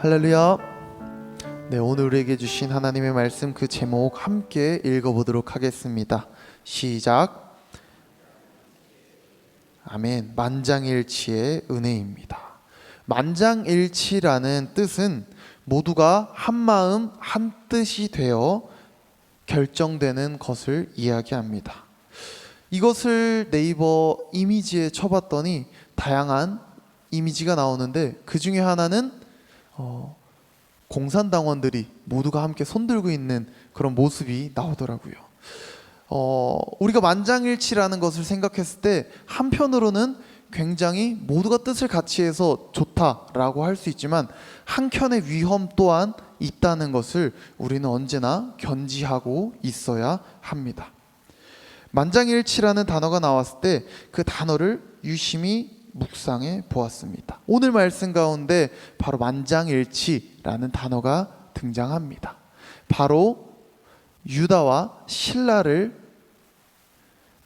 할렐루야. 네, 오늘 우리에게 주신 하나님의 말씀 그 제목 함께 읽어보도록 하겠습니다. 시작. 아멘. 만장일치의 은혜입니다. 만장일치라는 뜻은 모두가 한 마음 한 뜻이 되어 결정되는 것을 이야기합니다. 이것을 네이버 이미지에 쳐봤더니 다양한 이미지가 나오는데 그 중에 하나는 공산당원들이 모두가 함께 손들고 있는 그런 모습이 나오더라고요. 우리가 만장일치라는 것을 생각했을 때 한편으로는 굉장히 모두가 뜻을 같이 해서 좋다라고 할 수 있지만 한켠의 위험 또한 있다는 것을 우리는 언제나 견지하고 있어야 합니다. 만장일치라는 단어가 나왔을 때 그 단어를 유심히 묵상해 보았습니다. 오늘 말씀 가운데 바로 만장일치라는 단어가 등장합니다. 바로 유다와 실라를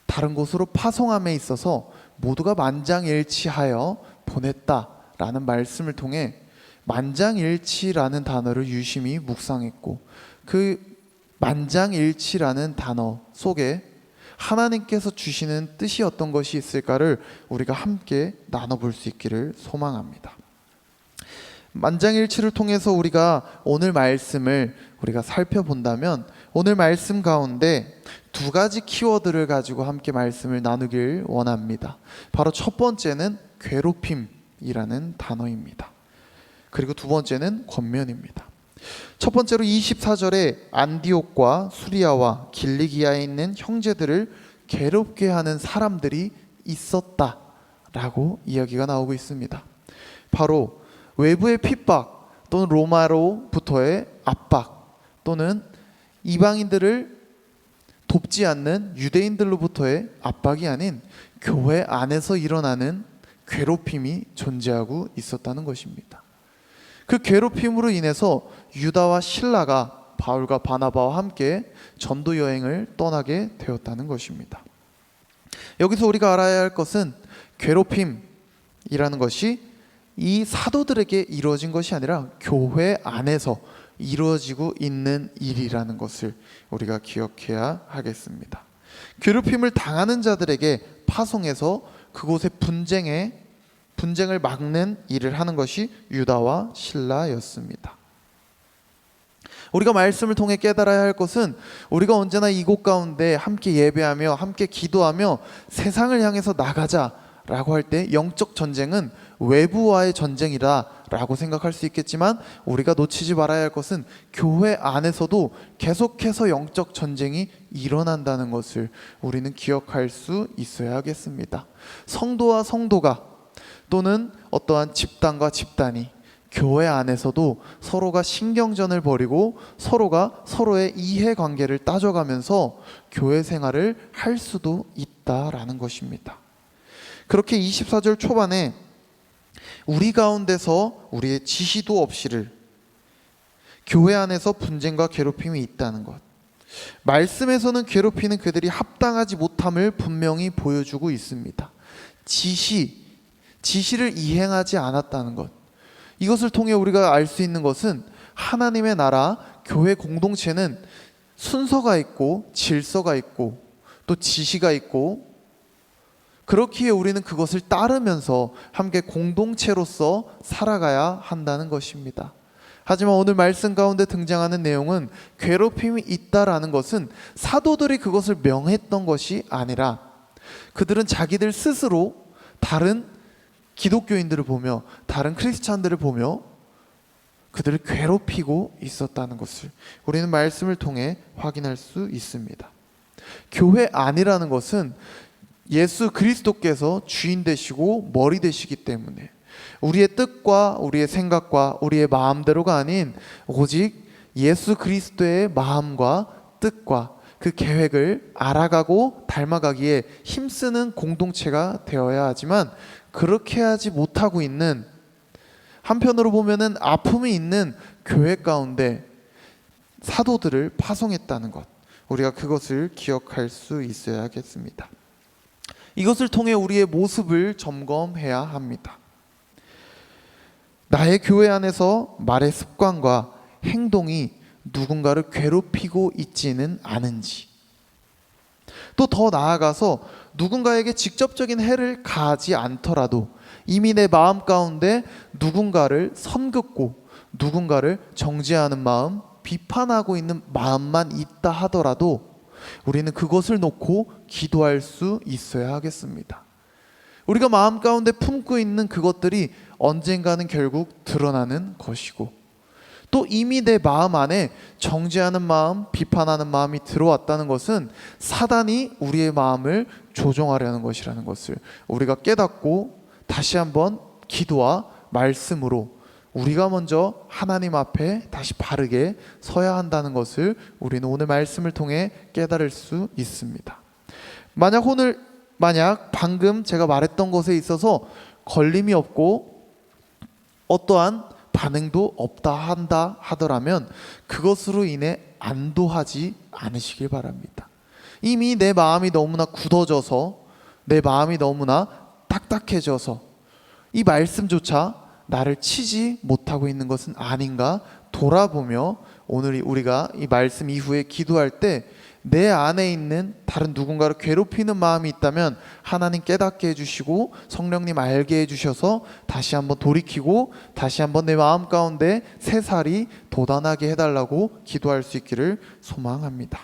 다른 곳으로 파송함에 있어서 모두가 만장일치하여 보냈다라는 말씀을 통해 만장일치라는 단어를 유심히 묵상했고 그 만장일치라는 단어 속에 하나님께서 주시는 뜻이 어떤 것이 있을까를 우리가 함께 나눠볼 수 있기를 소망합니다. 만장일치를 통해서 우리가 오늘 말씀을 우리가 살펴본다면 오늘 말씀 가운데 두 가지 키워드를 가지고 함께 말씀을 나누길 원합니다. 바로 첫 번째는 괴롭힘이라는 단어입니다. 그리고 두 번째는 권면입니다. 첫 번째로 24절에 안디옥과 수리아와 길리기아에 있는 형제들을 괴롭게 하는 사람들이 있었다라고 이야기가 나오고 있습니다. 바로 외부의 핍박 또는 로마로부터의 압박 또는 이방인들을 돕지 않는 유대인들로부터의 압박이 아닌 교회 안에서 일어나는 괴롭힘이 존재하고 있었다는 것입니다. 그 괴롭힘으로 인해서 유다와 실라가 바울과 바나바와 함께 전도 여행을 떠나게 되었다는 것입니다. 여기서 우리가 알아야 할 것은 괴롭힘이라는 것이 이 사도들에게 이루어진 것이 아니라 교회 안에서 이루어지고 있는 일이라는 것을 우리가 기억해야 하겠습니다. 괴롭힘을 당하는 자들에게 파송해서 그곳의 분쟁을 막는 일을 하는 것이 유다와 실라였습니다. 우리가 말씀을 통해 깨달아야 할 것은 우리가 언제나 이곳 가운데 함께 예배하며 함께 기도하며 세상을 향해서 나가자라고 할 때 영적 전쟁은 외부와의 전쟁이라고 생각할 수 있겠지만 우리가 놓치지 말아야 할 것은 교회 안에서도 계속해서 영적 전쟁이 일어난다는 것을 우리는 기억할 수 있어야 하겠습니다. 성도와 성도가 또는 어떠한 집단과 집단이 교회 안에서도 서로가 신경전을 벌이고 서로가 서로의 이해관계를 따져가면서 교회 생활을 할 수도 있다라는 것입니다. 그렇게 24절 초반에 우리 가운데서 우리의 지시도 없이를 교회 안에서 분쟁과 괴롭힘이 있다는 것, 말씀에서는 괴롭히는 그들이 합당하지 못함을 분명히 보여주고 있습니다. 지시를 이행하지 않았다는 것, 이것을 통해 우리가 알 수 있는 것은 하나님의 나라 교회 공동체는 순서가 있고 질서가 있고 또 지시가 있고 그렇기에 우리는 그것을 따르면서 함께 공동체로서 살아가야 한다는 것입니다. 하지만 오늘 말씀 가운데 등장하는 내용은 괴롭힘이 있다라는 것은 사도들이 그것을 명했던 것이 아니라 그들은 자기들 스스로 다른 기독교인들을 보며 다른 크리스찬들을 보며 그들을 괴롭히고 있었다는 것을 우리는 말씀을 통해 확인할 수 있습니다. 교회 안이라는 것은 예수 그리스도께서 주인 되시고 머리 되시기 때문에 우리의 뜻과 우리의 생각과 우리의 마음대로가 아닌 오직 예수 그리스도의 마음과 뜻과 그 계획을 알아가고 닮아가기에 힘쓰는 공동체가 되어야 하지만 그렇게 하지 못하고 있는, 한편으로 보면은 아픔이 있는 교회 가운데 사도들을 파송했다는 것, 우리가 그것을 기억할 수 있어야겠습니다. 이것을 통해 우리의 모습을 점검해야 합니다. 나의 교회 안에서 말의 습관과 행동이 누군가를 괴롭히고 있지는 않은지, 또 더 나아가서 누군가에게 직접적인 해를 가하지 않더라도 이미 내 마음 가운데 누군가를 선긋고 누군가를 정죄하는 마음, 비판하고 있는 마음만 있다 하더라도 우리는 그것을 놓고 기도할 수 있어야 하겠습니다. 우리가 마음 가운데 품고 있는 그것들이 언젠가는 결국 드러나는 것이고, 또 이미 내 마음 안에 정죄하는 마음, 비판하는 마음이 들어왔다는 것은 사단이 우리의 마음을 조종하려는 것이라는 것을 우리가 깨닫고 다시 한번 기도와 말씀으로 우리가 먼저 하나님 앞에 다시 바르게 서야 한다는 것을 우리는 오늘 말씀을 통해 깨달을 수 있습니다. 만약 방금 제가 말했던 것에 있어서 걸림이 없고 어떠한 반응도 없다 한다 하더라면 그것으로 인해 안도하지 않으시길 바랍니다. 이미 내 마음이 너무나 굳어져서, 내 마음이 너무나 딱딱해져서 이 말씀조차 나를 치지 못하고 있는 것은 아닌가 돌아보며 오늘 우리가 이 말씀 이후에 기도할 때 내 안에 있는 다른 누군가를 괴롭히는 마음이 있다면 하나님 깨닫게 해주시고 성령님 알게 해주셔서 다시 한번 돌이키고 다시 한번 내 마음 가운데 새살이 돋아나게 해달라고 기도할 수 있기를 소망합니다.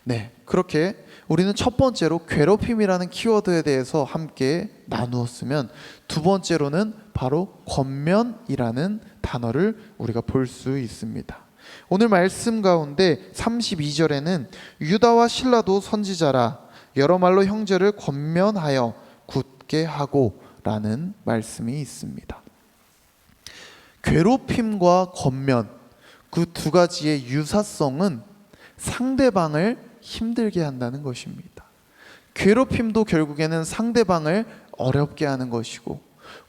네, 그렇게 우리는 첫 번째로 괴롭힘이라는 키워드에 대해서 함께 나누었으면, 두 번째로는 바로 권면이라는 단어를 우리가 볼 수 있습니다. 오늘 말씀 가운데 32절에는 유다와 실라도 선지자라 여러 말로 형제를 권면하여 굳게 하고 라는 말씀이 있습니다. 괴롭힘과 권면, 그 두 가지의 유사성은 상대방을 힘들게 한다는 것입니다. 괴롭힘도 결국에는 상대방을 어렵게 하는 것이고,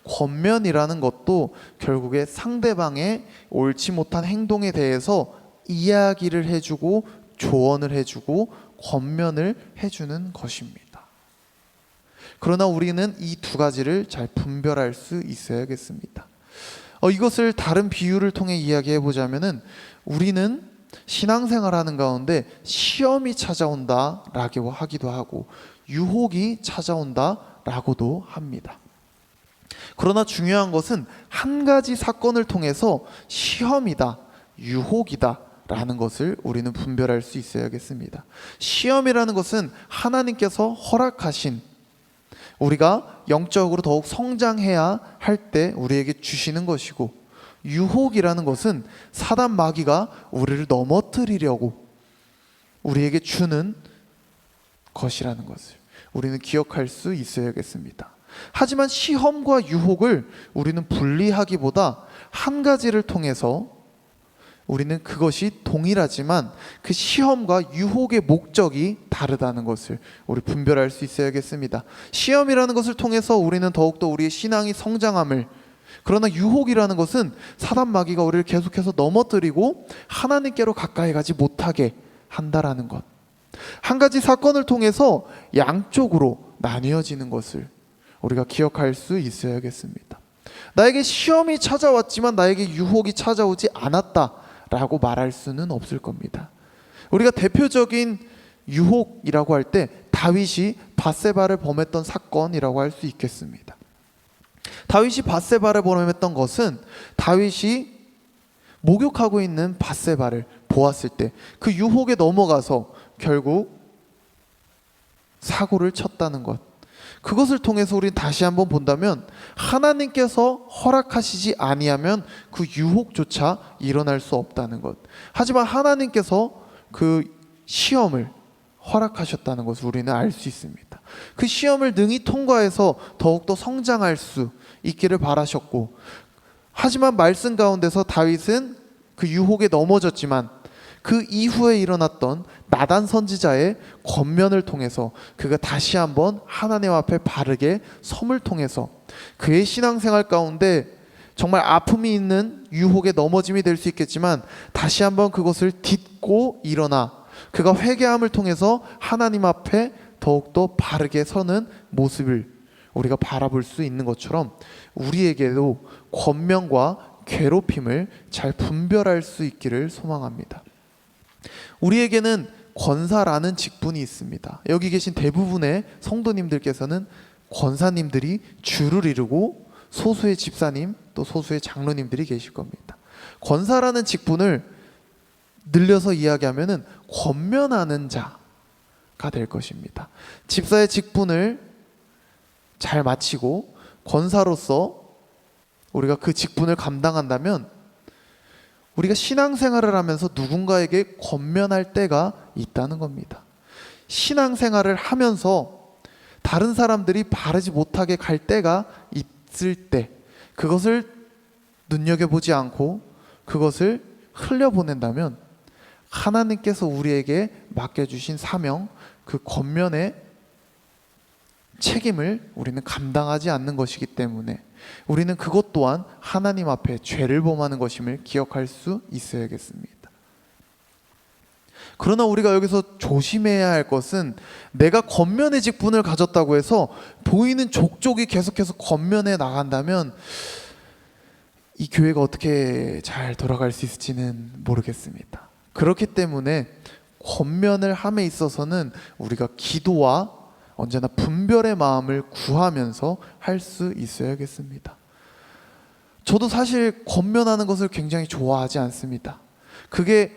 권면이라는 것도 결국에 상대방의 옳지 못한 행동에 대해서 이야기를 해주고 조언을 해주고 권면을 해주는 것입니다. 그러나 우리는 이 두 가지를 잘 분별할 수 있어야겠습니다. 이것을 다른 비유를 통해 이야기해 보자면은, 우리는 신앙생활하는 가운데 시험이 찾아온다라고 하기도 하고 유혹이 찾아온다라고도 합니다. 그러나 중요한 것은 한 가지 사건을 통해서 시험이다, 유혹이다 라는 것을 우리는 분별할 수 있어야겠습니다. 시험이라는 것은 하나님께서 허락하신, 우리가 영적으로 더욱 성장해야 할 때 우리에게 주시는 것이고, 유혹이라는 것은 사단 마귀가 우리를 넘어뜨리려고 우리에게 주는 것이라는 것을 우리는 기억할 수 있어야겠습니다. 하지만 시험과 유혹을 우리는 분리하기보다 한 가지를 통해서 우리는 그것이 동일하지만 그 시험과 유혹의 목적이 다르다는 것을 우리 분별할 수 있어야겠습니다. 시험이라는 것을 통해서 우리는 더욱더 우리의 신앙이 성장함을, 그러나 유혹이라는 것은 사단 마귀가 우리를 계속해서 넘어뜨리고 하나님께로 가까이 가지 못하게 한다라는 것. 한 가지 사건을 통해서 양쪽으로 나뉘어지는 것을 우리가 기억할 수 있어야겠습니다. 나에게 시험이 찾아왔지만 나에게 유혹이 찾아오지 않았다라고 말할 수는 없을 겁니다. 우리가 대표적인 유혹이라고 할 때 다윗이 밧세바를 범했던 사건이라고 할 수 있겠습니다. 다윗이 밧세바를 범했던 것은 다윗이 목욕하고 있는 밧세바를 보았을 때 그 유혹에 넘어가서 결국 사고를 쳤다는 것. 그것을 통해서 우리는 다시 한번 본다면 하나님께서 허락하시지 아니하면 그 유혹조차 일어날 수 없다는 것. 하지만 하나님께서 그 시험을 허락하셨다는 것을 우리는 알 수 있습니다. 그 시험을 능히 통과해서 더욱더 성장할 수 있기를 바라셨고, 하지만 말씀 가운데서 다윗은 그 유혹에 넘어졌지만 그 이후에 일어났던 나단 선지자의 권면을 통해서 그가 다시 한번 하나님 앞에 바르게 섬을 통해서 그의 신앙생활 가운데 정말 아픔이 있는 유혹에 넘어짐이 될 수 있겠지만 다시 한번 그것을 딛고 일어나 그가 회개함을 통해서 하나님 앞에 더욱더 바르게 서는 모습을 우리가 바라볼 수 있는 것처럼 우리에게도 권면과 괴롭힘을 잘 분별할 수 있기를 소망합니다. 우리에게는 권사라는 직분이 있습니다. 여기 계신 대부분의 성도님들께서는 권사님들이 주를 이루고 소수의 집사님 또 소수의 장로님들이 계실 겁니다. 권사라는 직분을 늘려서 이야기하면은 권면하는 자가 될 것입니다. 집사의 직분을 잘 마치고 권사로서 우리가 그 직분을 감당한다면 우리가 신앙생활을 하면서 누군가에게 권면할 때가 있다는 겁니다. 신앙생활을 하면서 다른 사람들이 바르지 못하게 갈 때가 있을 때 그것을 눈여겨보지 않고 그것을 흘려보낸다면 하나님께서 우리에게 맡겨주신 사명, 그 권면의 책임을 우리는 감당하지 않는 것이기 때문에 우리는 그것 또한 하나님 앞에 죄를 범하는 것임을 기억할 수 있어야겠습니다. 그러나 우리가 여기서 조심해야 할 것은 내가 권면의 직분을 가졌다고 해서 보이는 족족이 계속해서 권면해 나간다면 이 교회가 어떻게 잘 돌아갈 수 있을지는 모르겠습니다. 그렇기 때문에 권면을 함에 있어서는 우리가 기도와 언제나 분별의 마음을 구하면서 할 수 있어야겠습니다. 저도 사실 권면하는 것을 굉장히 좋아하지 않습니다. 그게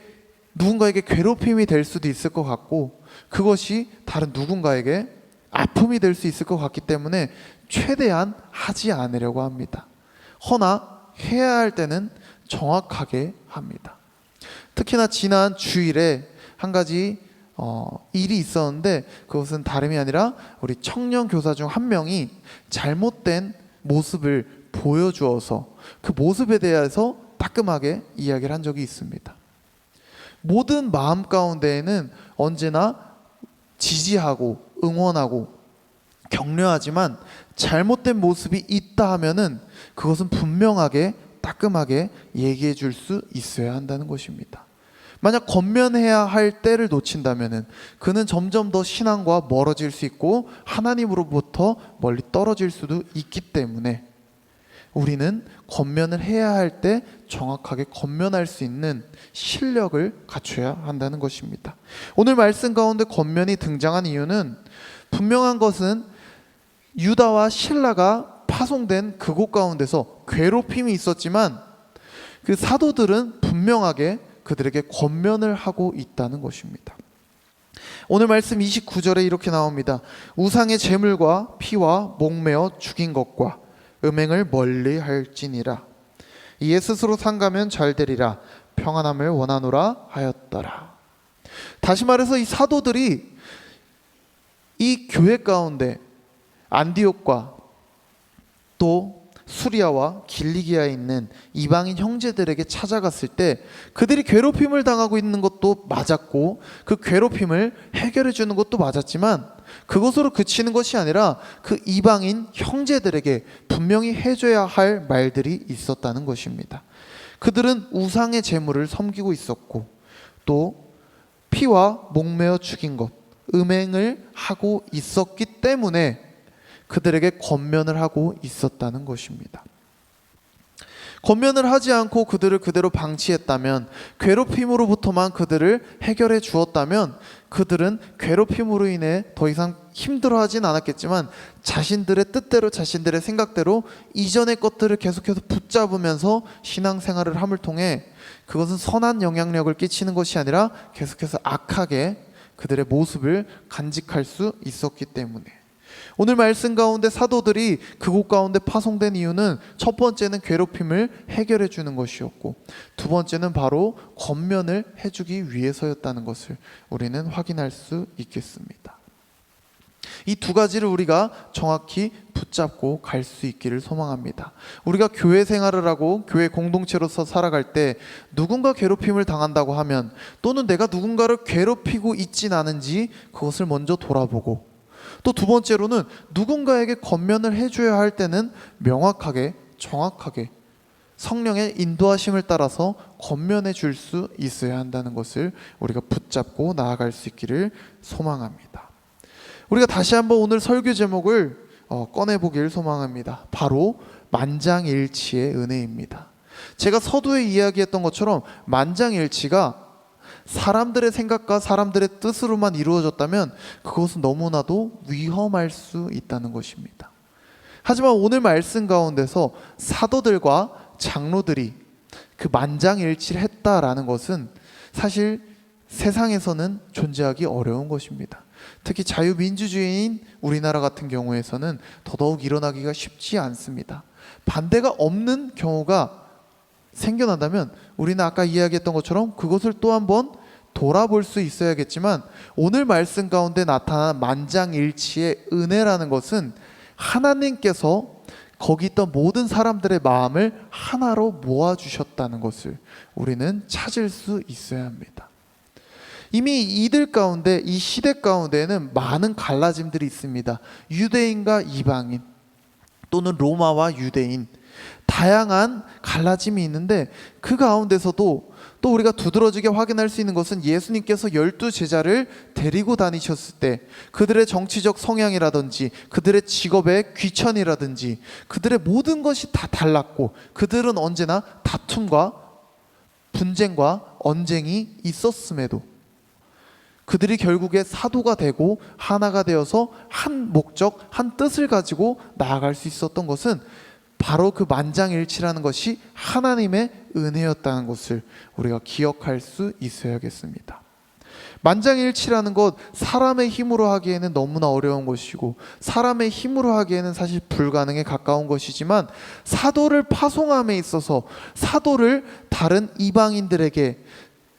누군가에게 괴롭힘이 될 수도 있을 것 같고 그것이 다른 누군가에게 아픔이 될 수 있을 것 같기 때문에 최대한 하지 않으려고 합니다. 허나 해야 할 때는 정확하게 합니다. 특히나 지난 주일에 한 가지 일이 있었는데 그것은 다름이 아니라 우리 청년 교사 중 한 명이 잘못된 모습을 보여주어서 그 모습에 대해서 따끔하게 이야기를 한 적이 있습니다. 모든 마음 가운데에는 언제나 지지하고 응원하고 격려하지만 잘못된 모습이 있다 하면은 그것은 분명하게 따끔하게 얘기해 줄 수 있어야 한다는 것입니다. 만약 권면해야 할 때를 놓친다면은 그는 점점 더 신앙과 멀어질 수 있고 하나님으로부터 멀리 떨어질 수도 있기 때문에 우리는 권면을 해야 할 때 정확하게 권면할 수 있는 실력을 갖춰야 한다는 것입니다. 오늘 말씀 가운데 권면이 등장한 이유는 분명한 것은 유다와 실라가 파송된 그곳 가운데서 괴롭힘이 있었지만 그 사도들은 분명하게 그들에게 권면을 하고 있다는 것입니다. 오늘 말씀 29절에 이렇게 나옵니다. 우상의 제물과 피와 목매어 죽인 것과 음행을 멀리 할지니라. 이에 스스로 상가면 잘 되리라. 평안함을 원하노라 하였더라. 다시 말해서 이 사도들이 이 교회 가운데 안디옥과 또 수리아와 길리기아에 있는 이방인 형제들에게 찾아갔을 때 그들이 괴롭힘을 당하고 있는 것도 맞았고 그 괴롭힘을 해결해 주는 것도 맞았지만 그것으로 그치는 것이 아니라 그 이방인 형제들에게 분명히 해줘야 할 말들이 있었다는 것입니다. 그들은 우상의 제물을 섬기고 있었고 또 피와 목매어 죽인 것, 음행을 하고 있었기 때문에 그들에게 권면을 하고 있었다는 것입니다. 권면을 하지 않고 그들을 그대로 방치했다면, 괴롭힘으로부터만 그들을 해결해 주었다면 그들은 괴롭힘으로 인해 더 이상 힘들어하진 않았겠지만 자신들의 뜻대로 자신들의 생각대로 이전의 것들을 계속해서 붙잡으면서 신앙생활을 함을 통해 그것은 선한 영향력을 끼치는 것이 아니라 계속해서 악하게 그들의 모습을 간직할 수 있었기 때문에 오늘 말씀 가운데 사도들이 그곳 가운데 파송된 이유는 첫 번째는 괴롭힘을 해결해 주는 것이었고 두 번째는 바로 권면을 해주기 위해서였다는 것을 우리는 확인할 수 있겠습니다. 이 두 가지를 우리가 정확히 붙잡고 갈 수 있기를 소망합니다. 우리가 교회 생활을 하고 교회 공동체로서 살아갈 때 누군가 괴롭힘을 당한다고 하면 또는 내가 누군가를 괴롭히고 있진 않은지 그것을 먼저 돌아보고 또 두 번째로는 누군가에게 권면을 해줘야 할 때는 명확하게 정확하게 성령의 인도하심을 따라서 권면해 줄 수 있어야 한다는 것을 우리가 붙잡고 나아갈 수 있기를 소망합니다. 우리가 다시 한번 오늘 설교 제목을 꺼내보길 소망합니다. 바로 만장일치의 은혜입니다. 제가 서두에 이야기했던 것처럼 만장일치가 사람들의 생각과 사람들의 뜻으로만 이루어졌다면 그것은 너무나도 위험할 수 있다는 것입니다. 하지만 오늘 말씀 가운데서 사도들과 장로들이 그 만장일치를 했다라는 것은 사실 세상에서는 존재하기 어려운 것입니다. 특히 자유민주주의인 우리나라 같은 경우에서는 더더욱 일어나기가 쉽지 않습니다. 반대가 없는 경우가 생겨난다면 우리는 아까 이야기했던 것처럼 그것을 또 한번 돌아볼 수 있어야겠지만, 오늘 말씀 가운데 나타난 만장일치의 은혜라는 것은 하나님께서 거기 있던 모든 사람들의 마음을 하나로 모아주셨다는 것을 우리는 찾을 수 있어야 합니다. 이미 이들 가운데, 이 시대 가운데에는 많은 갈라짐들이 있습니다. 유대인과 이방인, 또는 로마와 유대인, 다양한 갈라짐이 있는데 그 가운데서도 또 우리가 두드러지게 확인할 수 있는 것은 예수님께서 12제자를 데리고 다니셨을 때 그들의 정치적 성향이라든지 그들의 직업의 귀천이라든지 그들의 모든 것이 다 달랐고, 그들은 언제나 다툼과 분쟁과 언쟁이 있었음에도 그들이 결국에 사도가 되고 하나가 되어서 한 목적, 한 뜻을 가지고 나아갈 수 있었던 것은 바로 그 만장일치라는 것이 하나님의 은혜였다는 것을 우리가 기억할 수 있어야겠습니다. 만장일치라는 것, 사람의 힘으로 하기에는 너무나 어려운 것이고 사람의 힘으로 하기에는 사실 불가능에 가까운 것이지만, 사도를 파송함에 있어서 사도를 다른 이방인들에게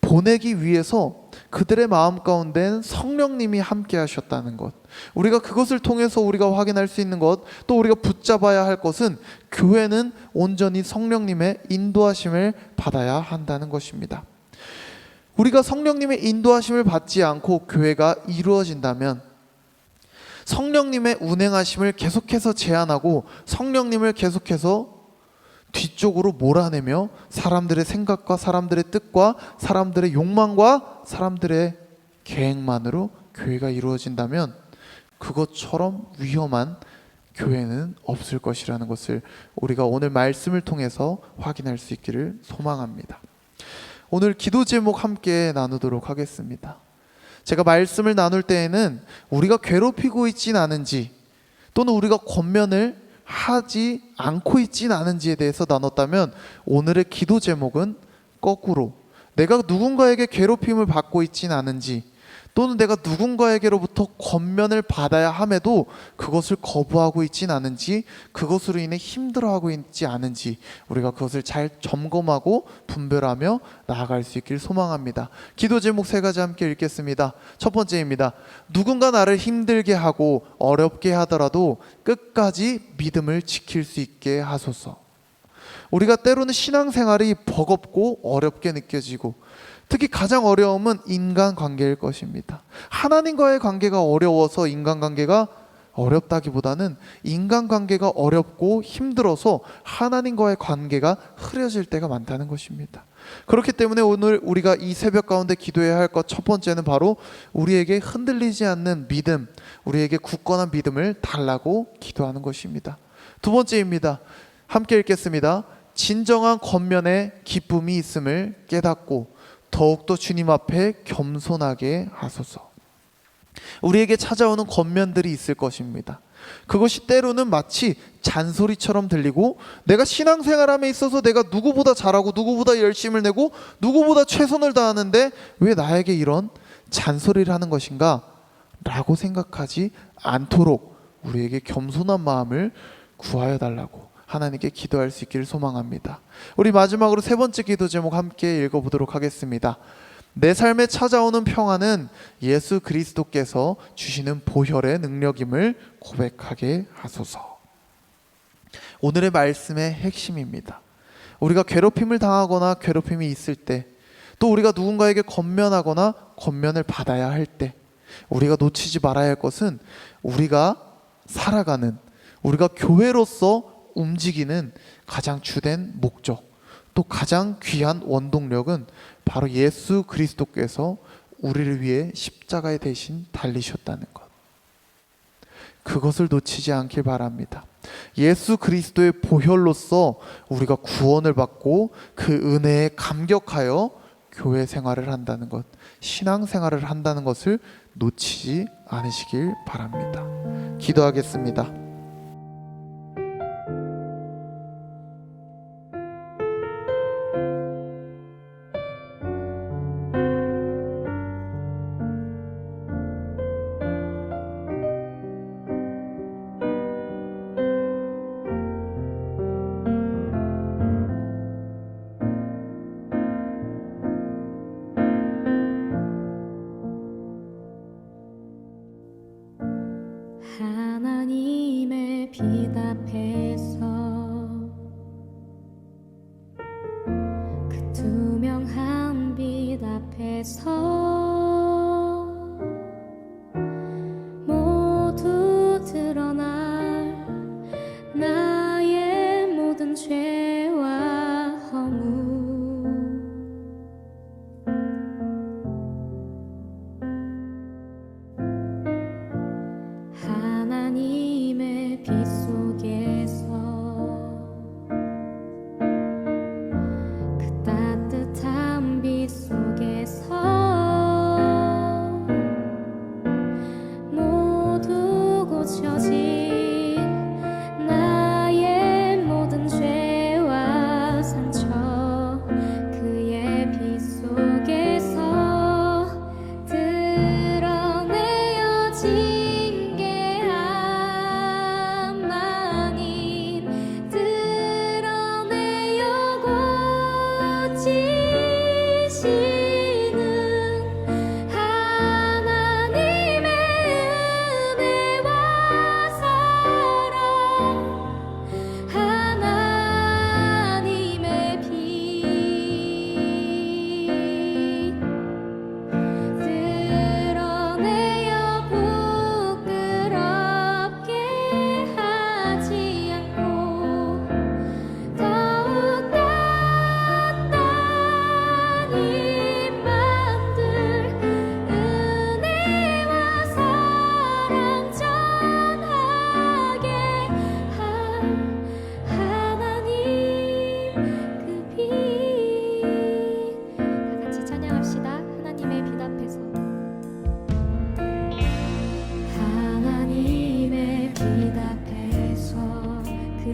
보내기 위해서 그들의 마음 가운데는 성령님이 함께 하셨다는 것, 우리가 그것을 통해서 우리가 확인할 수 있는 것, 또 우리가 붙잡아야 할 것은 교회는 온전히 성령님의 인도하심을 받아야 한다는 것입니다. 우리가 성령님의 인도하심을 받지 않고 교회가 이루어진다면 성령님의 운행하심을 계속해서 제한하고 성령님을 계속해서 뒤쪽으로 몰아내며 사람들의 생각과 사람들의 뜻과 사람들의 욕망과 사람들의 계획만으로 교회가 이루어진다면 그것처럼 위험한 교회는 없을 것이라는 것을 우리가 오늘 말씀을 통해서 확인할 수 있기를 소망합니다. 오늘 기도 제목 함께 나누도록 하겠습니다. 제가 말씀을 나눌 때에는 우리가 괴롭히고 있진 않은지, 또는 우리가 권면을 하지 않고 있진 않은지에 대해서 나눴다면, 오늘의 기도 제목은 거꾸로 내가 누군가에게 괴롭힘을 받고 있진 않은지, 또는 내가 누군가에게로부터 권면을 받아야 함에도 그것을 거부하고 있진 않은지, 그것으로 인해 힘들어하고 있지 않은지 우리가 그것을 잘 점검하고 분별하며 나아갈 수 있길 소망합니다. 기도 제목 3가지 함께 읽겠습니다. 첫 번째입니다. 누군가 나를 힘들게 하고 어렵게 하더라도 끝까지 믿음을 지킬 수 있게 하소서. 우리가 때로는 신앙생활이 버겁고 어렵게 느껴지고, 특히 가장 어려움은 인간관계일 것입니다. 하나님과의 관계가 어려워서 인간관계가 어렵다기보다는 인간관계가 어렵고 힘들어서 하나님과의 관계가 흐려질 때가 많다는 것입니다. 그렇기 때문에 오늘 우리가 이 새벽 가운데 기도해야 할 것 첫 번째는 바로 우리에게 흔들리지 않는 믿음, 우리에게 굳건한 믿음을 달라고 기도하는 것입니다. 두 번째입니다. 함께 읽겠습니다. 진정한 권면에 기쁨이 있음을 깨닫고 더욱더 주님 앞에 겸손하게 하소서. 우리에게 찾아오는 권면들이 있을 것입니다. 그것이 때로는 마치 잔소리처럼 들리고, 내가 신앙생활함에 있어서 내가 누구보다 잘하고 누구보다 열심을 내고 누구보다 최선을 다하는데 왜 나에게 이런 잔소리를 하는 것인가 라고 생각하지 않도록 우리에게 겸손한 마음을 구하여 달라고 하나님께 기도할 수 있기를 소망합니다. 우리 마지막으로 3번째 기도 제목 함께 읽어보도록 하겠습니다. 내 삶에 찾아오는 평안은 예수 그리스도께서 주시는 보혈의 능력임을 고백하게 하소서. 오늘의 말씀의 핵심입니다. 우리가 괴롭힘을 당하거나 괴롭힘이 있을 때, 또 우리가 누군가에게 권면하거나 권면을 받아야 할 때 우리가 놓치지 말아야 할 것은, 우리가 살아가는, 우리가 교회로서 움직이는 가장 주된 목적, 또 가장 귀한 원동력은 바로 예수 그리스도께서 우리를 위해 십자가에 대신 달리셨다는 것. 그것을 놓치지 않길 바랍니다. 예수 그리스도의 보혈로서 우리가 구원을 받고 그 은혜에 감격하여 교회 생활을 한다는 것, 신앙 생활을 한다는 것을 놓치지 않으시길 바랍니다. 기도하겠습니다. 하나님의 빛 앞에서 그 투명한 빛 앞에서 모두 드러날 나의 모든 죄와 허물 하나님의 빛 속에서 그 따뜻한 빛 속에서 모두 고쳐진 나의 모든 죄와 상처 그의 빛 속에서 드러내어진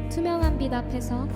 투명한 빛 앞에서